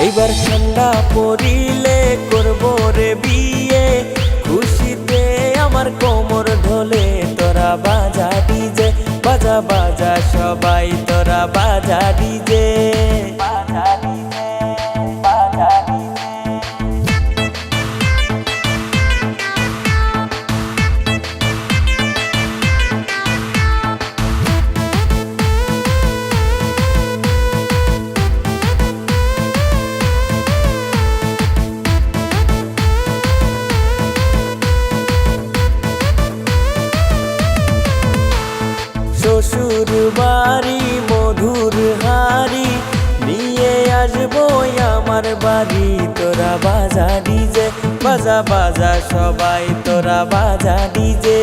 এইবার ঠান্ডা পড়িলে করব রে বিয়ে, খুশিতে আমার কোমর ঢোলে তোরা বাজা ডিজে, বাজা বাজা সবাই তোরা বাজা ডিজে, বাজা ডিজে, বাজা ডিজে। শ্বশুর বাড়ি মধুর হাড়ি নিয়ে আসবো আমার বাড়ি, তোরা বাজা ডিজে, বাজা বাজা সবাই তোরা বাজা ডিজে।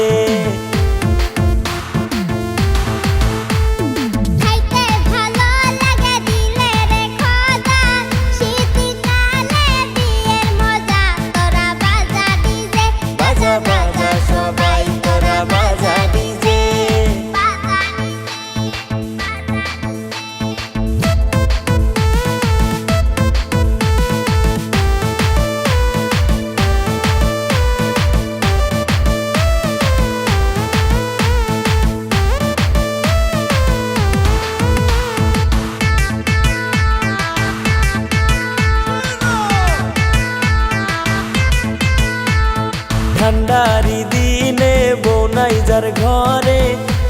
ঠান্ডারি দিনে বোনাই যার ঘরে,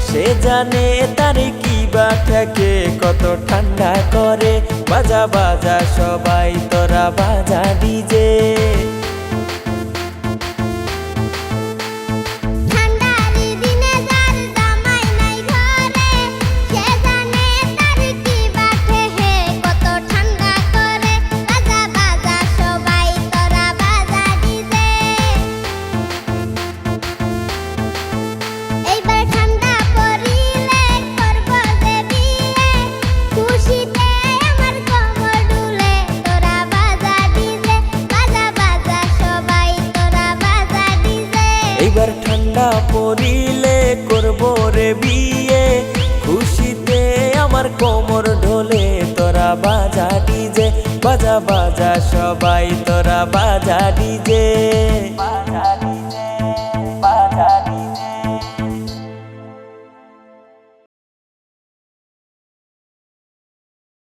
সে জানে তার কি বা থাকে কত ঠান্ডা করে, বাজা বাজা সবাই তোরা বাজা ডিজে। এইবার ঠান্ডা পড়িলে করব রে বিয়ে, খুশিতে আমার কোমর ঢোলে তোরা বাজা ডিজে, বাজা বাজা সবাই তোরা বাজা ডিজে।